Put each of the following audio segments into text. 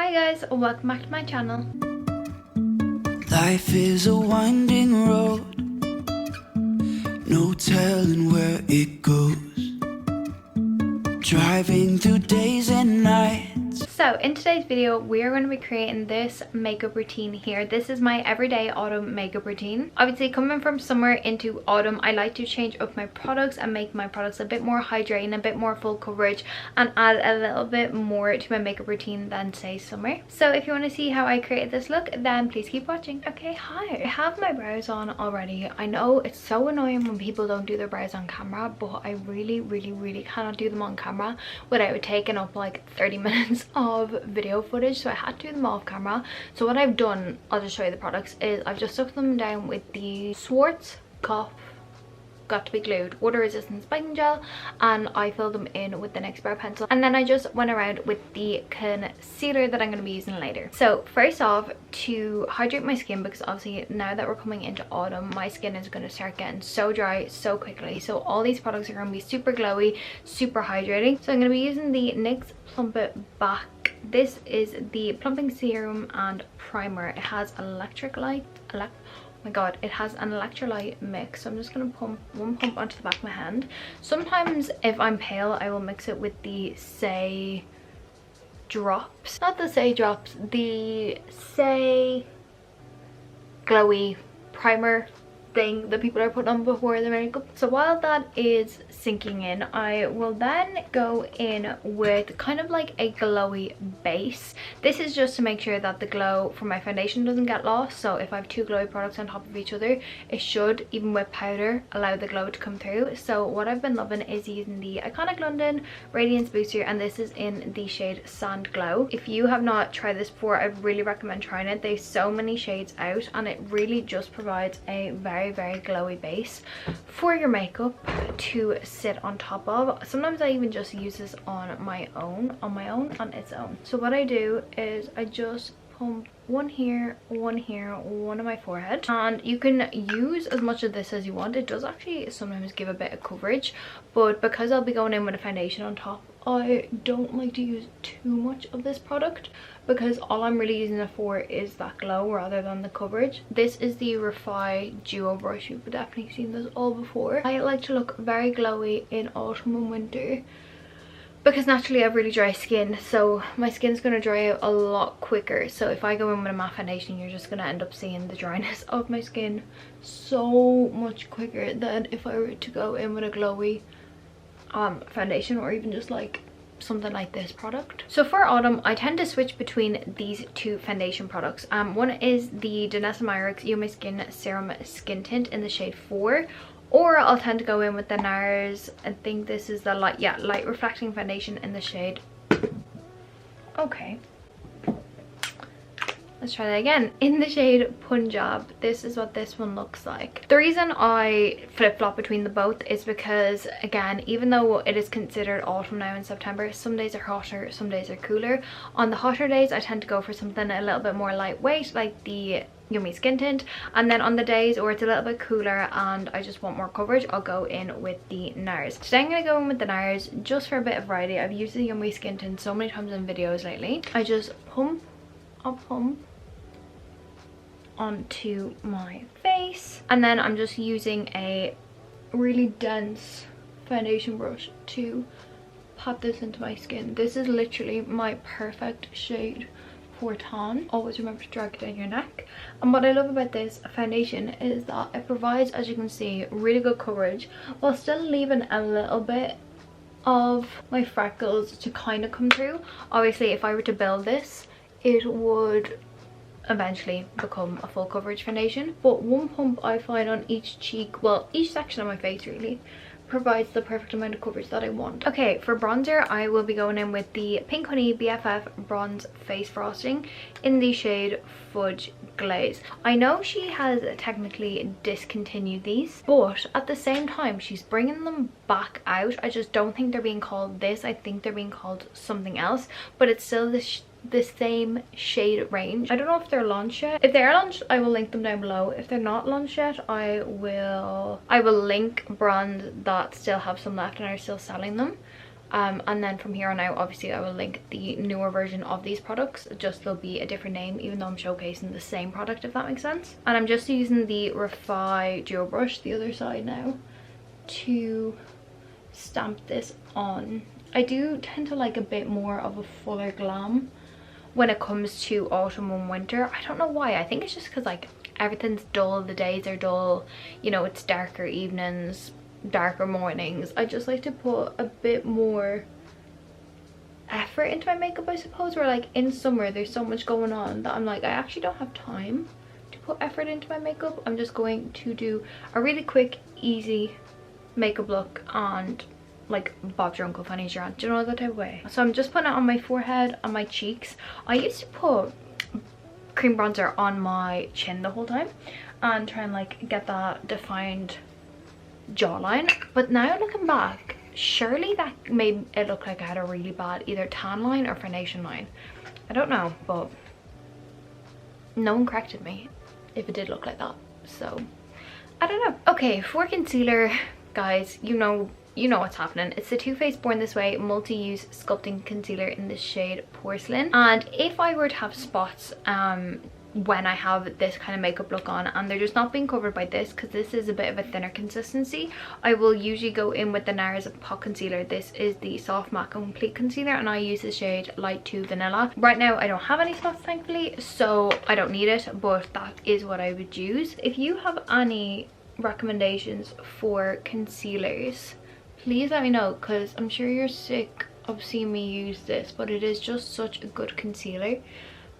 Hi guys, welcome back to my channel. Life is a winding road, no telling where it goes. Driving through days and nights. So in today's video, we are going to be creating this makeup routine here. This is my everyday autumn makeup routine. Obviously, coming from summer into autumn, I like to change up my products and make my products a bit more hydrating, a bit more full coverage, and add a little bit more to my makeup routine than say summer. So if you want to see how I created this look, then please keep watching. Okay, hi. I have my brows on already. I know it's so annoying when people don't do their brows on camera, but I really cannot do them on camera without taking up like 30 minutes of video footage, so I had to do them off camera. So what I've done, I'll just show you the products, is I've just stuck them down with the Schwarzkopf got to be glued water resistant spiking gel, and I filled them in with the NYX brow pencil, and then I just went around with the concealer that I'm going to be using later. So first off, to hydrate my skin, because obviously now that we're coming into autumn, my skin is going to start getting so dry so quickly, so all these products are going to be super glowy, super hydrating. So I'm going to be using the NYX Plump It Back. This is the plumping serum and primer. It has electric light, oh my god, it has an electrolyte mix. So I'm just going to pump one pump onto the back of my hand. Sometimes if I'm pale, I will mix it with the Say drops, not the Say drops, the Say glowy primer thing that people are putting on before the makeup. So while that is sinking in, I will then go in with kind of like a glowy base. This is just to make sure that the glow from my foundation doesn't get lost. So if I have two glowy products on top of each other, it should, even with powder, allow the glow to come through. So what I've been loving is using the Iconic London Radiance Booster, and this is in the shade Sand Glow. If you have not tried this before, I really recommend trying it. There's so many shades out, and it really just provides a very glowy base for your makeup to sit on top of. Sometimes I even just use this on its own. So what I do is I just pump one here, one on my forehead, and you can use as much of this as you want. It does actually sometimes give a bit of coverage, but because I'll be going in with a foundation on top, I don't like to use too much of this product, because all I'm really using it for is that glow rather than the coverage. This is the Refi Duo brush. You've definitely seen this all before. I like to look very glowy in autumn and winter, because naturally I have really dry skin, so my skin's going to dry out a lot quicker. So if I go in with a matte foundation, you're just going to end up seeing the dryness of my skin so much quicker than if I were to go in with a glowy foundation, or even just like something like this product. So for autumn, I tend to switch between these two foundation products. One is the Danessa Myricks You My Skin Serum Skin Tint in the shade 4, or I'll tend to go in with the NARS, I think this is the light reflecting foundation in the shade, okay, let's try that again, in the shade Punjab. This is what this one looks like. The reason I flip-flop between the both is because, again, even though it is considered autumn now in September, some days are hotter, some days are cooler. On the hotter days, I tend to go for something a little bit more lightweight, like the Yummy Skin Tint, and then on the days where it's a little bit cooler and I just want more coverage, I'll go in with the NARS. Today I'm going to go in with the NARS just for a bit of variety. I've used the Yummy Skin Tint so many times in videos lately. I just pump onto my face, and then I'm just using a really dense foundation brush to pat this into my skin. This is literally my perfect shade for tan. Always remember to drag it down your neck. And what I love about this foundation is that it provides, as you can see, really good coverage while still leaving a little bit of my freckles to kind of come through. Obviously, if I were to build this, it would eventually become a full coverage foundation, but one pump I find on each cheek, well, each section of my face really, provides the perfect amount of coverage that I want. Okay, for bronzer, I will be going in with the Pink Honey BFF Bronze Face Frosting in the shade Fudge Glaze. I know she has technically discontinued these, but at the same time, she's bringing them back out. I just don't think they're being called this. I think they're being called something else, but it's still this the same shade range. I don't know if they're launched yet. If they are launched, I will link them down below. If they're not launched yet, I will link brands that still have some left and are still selling them. And then from here on out, obviously I will link the newer version of these products, just there'll be a different name even though I'm showcasing the same product, if that makes sense. And I'm just using the Refi Duo Brush, the other side now, to stamp this on. I do tend to like a bit more of a fuller glam when it comes to autumn and winter. I don't know why. I think it's just because like everything's dull, the days are dull, you know, it's darker evenings, darker mornings. I just like to put a bit more effort into my makeup, I suppose. Where like in summer there's so much going on that I'm like, I actually don't have time to put effort into my makeup. I'm just going to do a really quick, easy makeup look and like Bob's your uncle, funny's your aunt, do you know, that type of way. So I'm just putting it on my forehead, on my cheeks. I used to put cream bronzer on my chin the whole time and try and like get that defined jawline, but now looking back, surely that made it look like I had a really bad either tan line or foundation line. I don't know, but no one corrected me if it did look like that, so I don't know. Okay, for concealer, guys, you know what's happening. It's the Too Faced Born This Way multi-use sculpting concealer in the shade Porcelain. And if I were to have spots when I have this kind of makeup look on and they're just not being covered by this, because this is a bit of a thinner consistency, I will usually go in with the NARS Pot Concealer. This is the Soft Matte Complete Concealer and I use the shade Light to Vanilla. Right now I don't have any spots, thankfully, so I don't need it, but that is what I would use. If you have any recommendations for concealers, please let me know, because I'm sure you're sick of seeing me use this, but it is just such a good concealer.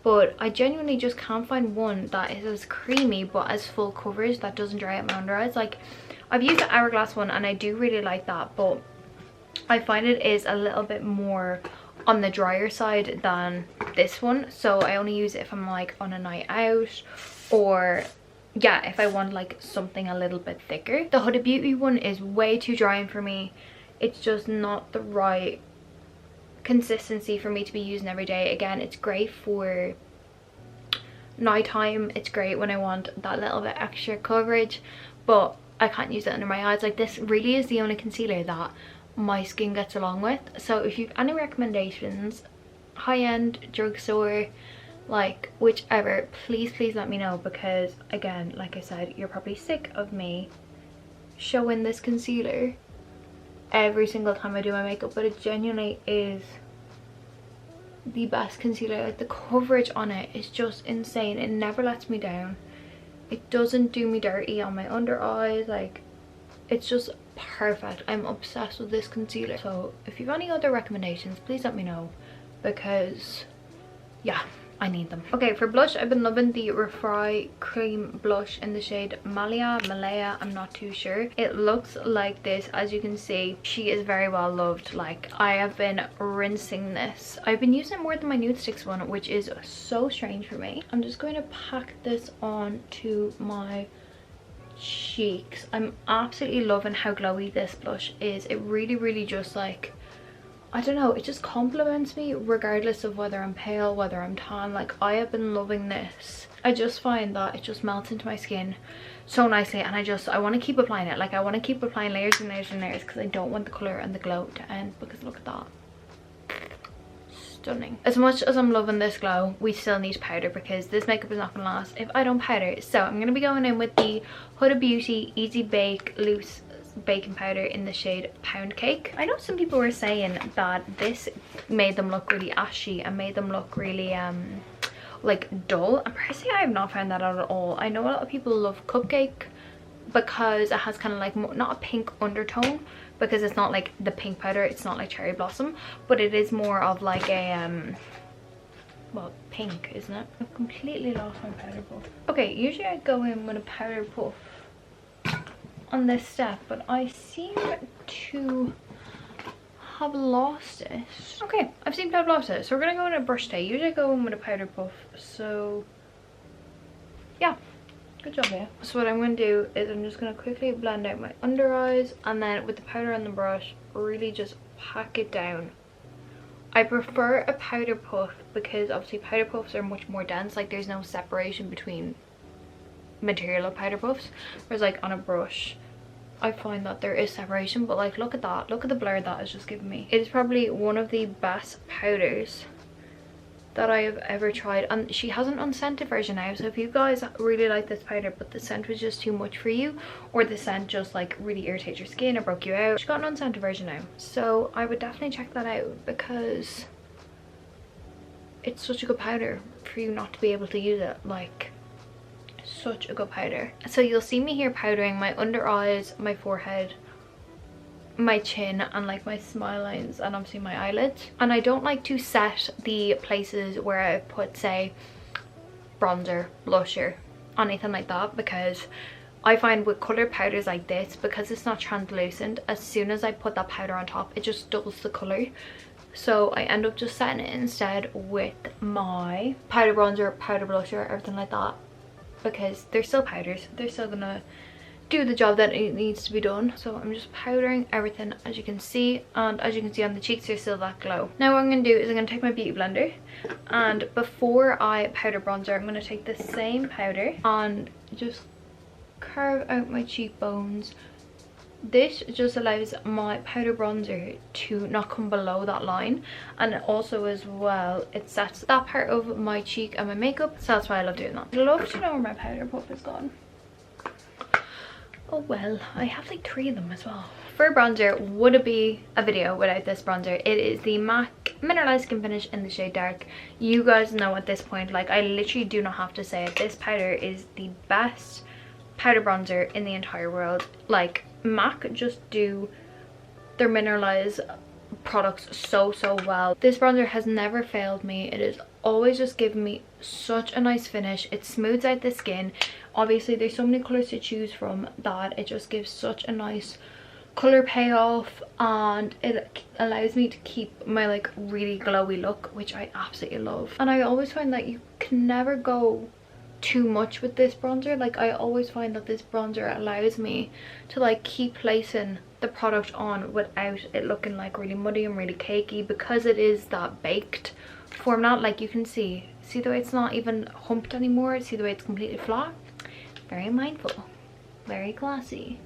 But I genuinely just can't find one that is as creamy but as full coverage that doesn't dry out my under eyes. Like, I've used the Hourglass one and I do really like that, but I find it is a little bit more on the drier side than this one. So I only use it if I'm like on a night out, or yeah, if I want like something a little bit thicker. The Huda Beauty one is way too drying for me. It's just not the right consistency for me to be using every day. Again, it's great for nighttime, it's great when I want that little bit extra coverage, but I can't use it under my eyes. Like, this really is the only concealer that my skin gets along with. So if you have any recommendations, high-end, drugstore, like whichever, please let me know, because again, like I said, you're probably sick of me showing this concealer every single time I do my makeup, but it genuinely is the best concealer. Like, the coverage on it is just insane. It never lets me down. It doesn't do me dirty on my under eyes. Like, it's just perfect. I'm obsessed with this concealer. So if you have any other recommendations, please let me know, because yeah, I need them. Okay, for blush, I've been loving the Refri Cream Blush in the shade Malaya, I'm not too sure. It looks like this. As you can see, she is very well loved. Like, I have been rinsing this. I've been using it more than my Nude Sticks one, which is so strange for me. I'm just going to pack this on to my cheeks. I'm absolutely loving how glowy this blush is. It really just, like, I don't know, it just compliments me regardless of whether I'm pale, whether I'm tan. Like, I have been loving this. I just find that it just melts into my skin so nicely, and I want to keep applying it. Like, I want to keep applying layers and layers and layers, because I don't want the colour and the glow to end, because look at that. Stunning. As much as I'm loving this glow, we still need powder, because this makeup is not going to last if I don't powder. So I'm going to be going in with the Huda Beauty Easy Bake Loose baking powder in the shade Pound Cake. I know some people were saying that this made them look really ashy and made them look really like dull, and personally I have not found that out at all. I know a lot of people love Cupcake because it has kind of like not a pink undertone, because it's not like the pink powder, it's not like Cherry Blossom, but it is more of like a well, pink, isn't it? I've completely lost my powder puff. Okay, usually I go in with a powder puff on this step, but I seem to have lost it. Okay, I seem to have lost it, so we're gonna go in a brush today. Usually I go in with a powder puff, so yeah, good job here. So what I'm gonna do is I'm just gonna quickly blend out my under eyes, and then with the powder on the brush, really just pack it down. I prefer a powder puff because obviously powder puffs are much more dense. Like, there's no separation between material of powder puffs, whereas like on a brush I find that there is separation, but like look at that, look at the blur that is just giving me. It is probably one of the best powders that I have ever tried, and she has an unscented version now, so if you guys really like this powder but the scent was just too much for you, or the scent just like really irritates your skin or broke you out, she got an unscented version now. So I would definitely check that out, because it's such a good powder for you not to be able to use it. Like, such a good powder. So you'll see me here powdering my under eyes, my forehead, my chin, and like my smile lines, and obviously my eyelids. And I don't like to set the places where I put, say, bronzer, blusher, anything like that, because I find with colored powders like this, because it's not translucent, as soon as I put that powder on top, it just dulls the color. So I end up just setting it instead with my powder bronzer, powder blusher, everything like that, because they're still powders, they're still gonna do the job that it needs to be done. So I'm just powdering everything, as you can see, and as you can see on the cheeks there's still that glow. Now what I'm going to do is I'm going to take my beauty blender, and before I powder bronzer I'm going to take the same powder and just carve out my cheekbones. This just allows my powder bronzer to not come below that line, and also as well it sets that part of my cheek and my makeup, so that's why I love doing that. I love to know where my powder puff is gone. Oh well, I have like 3 of them as well. For bronzer, would it be a video without this bronzer? It is the MAC Mineralized Skin Finish in the shade Dark. You guys know at this point, like I literally do not have to say it, this powder is the best powder bronzer in the entire world. Like, MAC just do their mineralized products so well. This bronzer has never failed me. It is always just given me such a nice finish. It smooths out the skin. Obviously there's so many colors to choose from that it just gives such a nice color payoff, and it allows me to keep my like really glowy look, which I absolutely love. And I always find that you can never go too much with this bronzer. Like, I always find that this bronzer allows me to like keep placing the product on without it looking like really muddy and really cakey, because it is that baked format. Like, you can see the way it's not even humped anymore, see the way it's completely flat. Very mindful, very classy,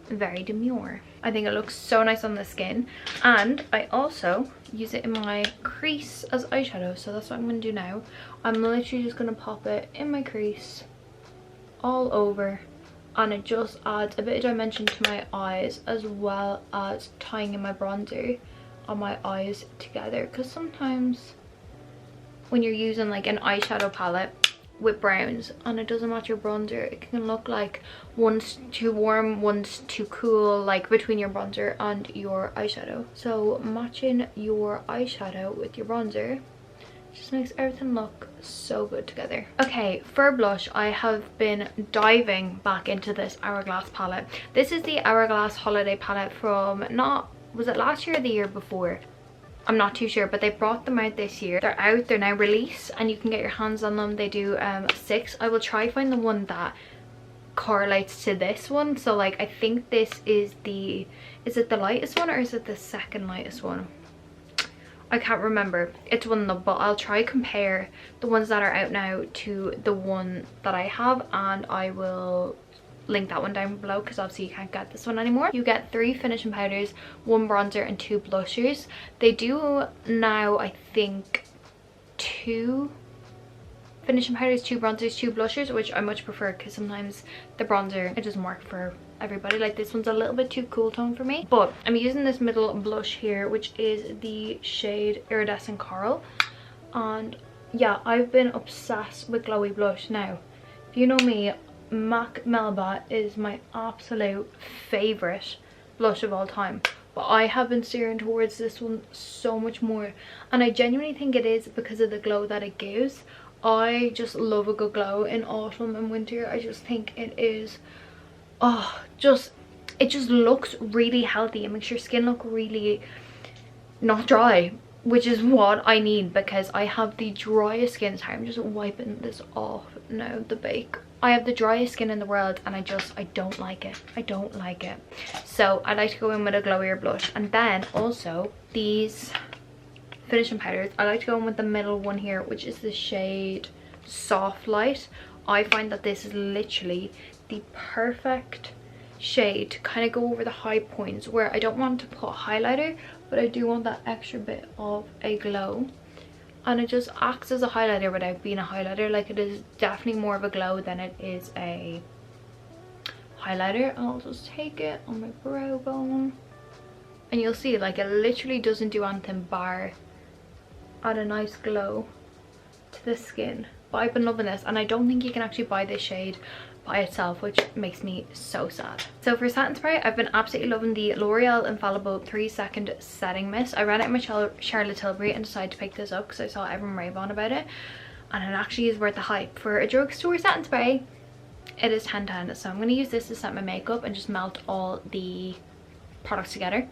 very demure. I think it looks so nice on the skin, and I also use it in my crease as eyeshadow, so that's what I'm going to do now. I'm literally just going to pop it in my crease all over, and it just adds a bit of dimension to my eyes, as well as tying in my bronzer on my eyes together, because sometimes when you're using like an eyeshadow palette with browns and it doesn't match your bronzer, it can look like one's too warm, one's too cool, like between your bronzer and your eyeshadow. So matching your eyeshadow with your bronzer just makes everything look so good together. Okay, for blush, I have been diving back into this Hourglass palette. This is the Hourglass holiday palette from, was it last year or the year before? I'm not too sure, but they brought them out this year. They're out, they're now released, and you can get your hands on them. They do 6. I will try find the one that correlates to this one. So like, I think this is is it the lightest one or is it the second lightest one? I can't remember. It's one of them, but I'll try compare the ones that are out now to the one that I have, and I will link that one down below, because obviously you can't get this one anymore. You get 3 finishing powders, 1 bronzer and 2 blushers. They do now, I think, 2 finishing powders, 2 bronzers, 2 blushers, which I much prefer, because sometimes the bronzer, it doesn't work for everybody. Like, this one's a little bit too cool tone for me, but I'm using this middle blush here, which is the shade Iridescent Coral. And yeah, I've been obsessed with glowy blush. Now, if you know me, MAC Melba is my absolute favorite blush of all time, but I have been steering towards this one so much more, and I genuinely think it is because of the glow that it gives. I just love a good glow in autumn and winter. I just think it is, it just looks really healthy. It makes your skin look really not dry, which is what I need, because I have the driest skin. Sorry, I'm just wiping this off now, the bake. I have the driest skin in the world, and I don't like it. I don't like it. So I like to go in with a glowier blush. And then also these finishing powders, I like to go in with the middle one here, which is the shade Soft Light. I find that this is literally the perfect shade to kind of go over the high points where I don't want to put highlighter, but I do want that extra bit of a glow. And it just acts as a highlighter without being a highlighter. Like, it is definitely more of a glow than it is a highlighter. I'll just take it on my brow bone, and you'll see, like, it literally doesn't do anything bar add a nice glow to the skin. But I've been loving this, and I don't think you can actually buy this shade by itself, which makes me so sad. So for setting spray, I've been absolutely loving the L'Oreal Infallible 3-second setting mist. I ran out of my Charlotte Tilbury and decided to pick this up because I saw everyone rave on about it, and it actually is worth the hype. For a drugstore setting spray, it is 10/10. So I'm going to use this to set my makeup and just melt all the products together.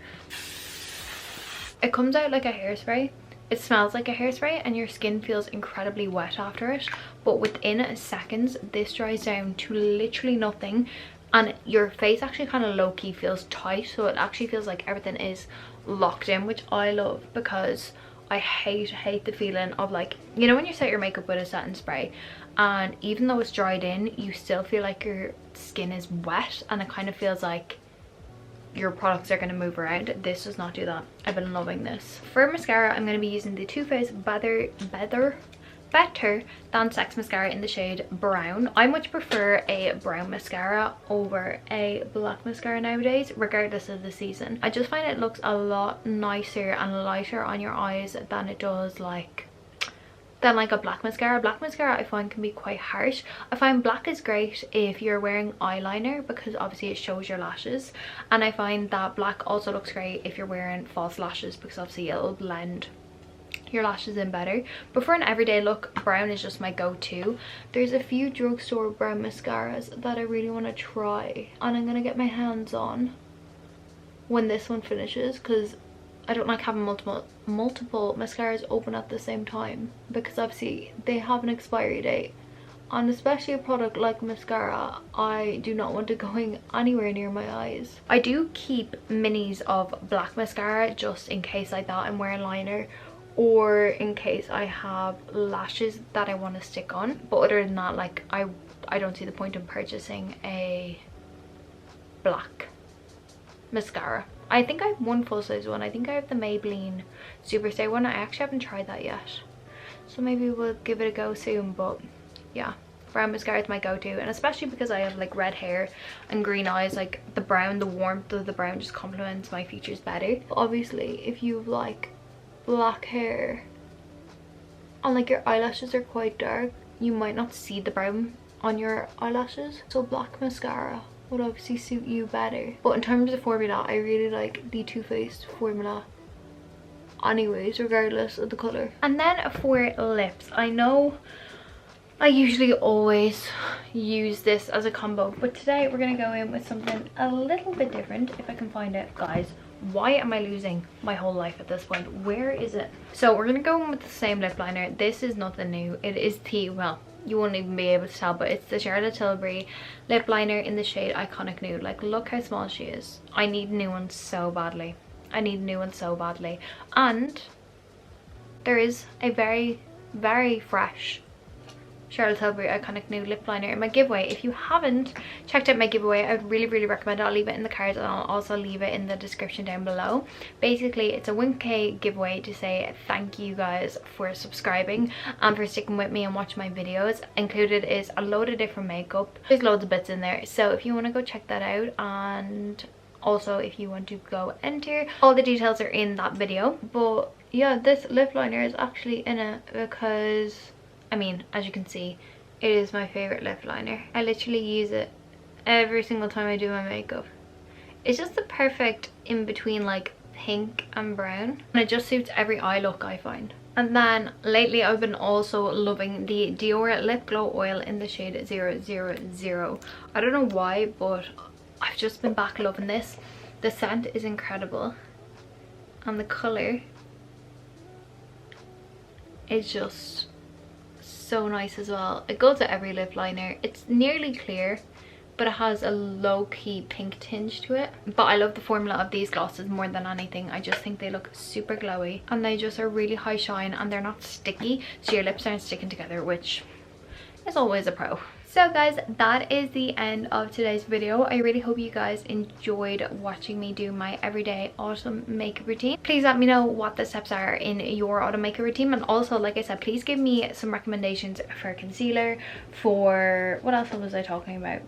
It comes out like a hairspray. It smells like a hairspray and your skin feels incredibly wet after it, but within seconds this dries down to literally nothing, and your face actually kind of low-key feels tight, so it actually feels like everything is locked in, which I love, because I hate the feeling of, like, you know, when you set your makeup with a setting spray and even though it's dried in, you still feel like your skin is wet and it kind of feels like your products are going to move around. This does not do that. I've been loving this. For mascara, I'm going to be using the Too Faced Better Than Sex mascara in the shade Brown. I much prefer a brown mascara over a black mascara nowadays, regardless of the season. I just find it looks a lot nicer and lighter on your eyes than it does like a black mascara. Black mascara I find can be quite harsh. I find black is great if you're wearing eyeliner because obviously it shows your lashes, and I find that black also looks great if you're wearing false lashes because obviously it'll blend your lashes in better. But for an everyday look, brown is just my go-to. There's a few drugstore brown mascaras that I really want to try, and I'm gonna get my hands on when this one finishes, because I don't like having multiple mascaras open at the same time, because obviously they have an expiry date, and especially a product like mascara, I do not want it going anywhere near my eyes. I do keep minis of black mascara just in case like that I'm wearing liner, or in case I have lashes that I want to stick on. But other than that, like, I don't see the point in purchasing a black mascara. I think I have one full size one. I think I have the Maybelline Superstay one. I actually haven't tried that yet, so maybe we'll give it a go soon. But yeah, brown mascara is my go-to, and especially because I have like red hair and green eyes, like the brown, the warmth of the brown just complements my features better. But obviously if you have like black hair and like your eyelashes are quite dark, you might not see the brown on your eyelashes, so black mascara would obviously suit you better. But in terms of formula, I really like the Too Faced formula anyways, regardless of the colour. And then for lips, I know I usually always use this as a combo, but today we're going to go in with something a little bit different, if I can find it. Guys, why am I losing my whole life at this point? Where is it? So we're going to go in with the same lip liner. This is nothing new. It is the, well, you won't even be able to tell, but it's the Charlotte Tilbury lip liner in the shade Iconic Nude. Like, look how small she is. I need a new one so badly. I need a new one so badly. And there is a very, very fresh Charlotte Tilbury Iconic Nude lip liner in my giveaway. If you haven't checked out my giveaway, I would really recommend it. I'll leave it in the cards, and I'll also leave it in the description down below. Basically, it's a 1k giveaway to say thank you guys for subscribing and for sticking with me and watching my videos. Included is a load of different makeup. There's loads of bits in there, so if you want to go check that out, and also if you want to go enter, all the details are in that video. But yeah, this lip liner is actually in it because, I mean, as you can see, it is my favorite lip liner. I literally use it every single time I do my makeup. It's just the perfect in between like pink and brown, and it just suits every eye look, I find. And then lately I've been also loving the Dior Lip Glow Oil in the shade 000. I don't know why, but I've just been back loving this. The scent is incredible, and the colour is just so nice as well. It goes with every lip liner. It's nearly clear, but it has a low-key pink tinge to it. But I love the formula of these glosses more than anything. I just think they look super glowy, and they just are really high shine, and they're not sticky, so your lips aren't sticking together, which is always a pro. So guys, that is the end of today's video. I really hope you guys enjoyed watching me do my everyday autumn makeup routine. Please let me know what the steps are in your autumn makeup routine, and also, like I said, please give me some recommendations for concealer, for what else was I talking about,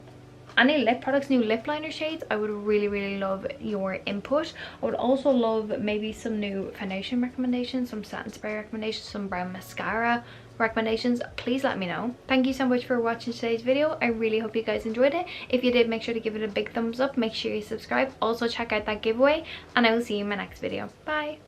any lip products, new lip liner shades. I would really love your input. I would also love maybe some new foundation recommendations, some satin spray recommendations, some brown mascara recommendations. Please let me know. Thank you so much for watching today's video. I really hope you guys enjoyed it. If you did, make sure to give it a big thumbs up, make sure you subscribe, also check out that giveaway, and I will see you in my next video. Bye.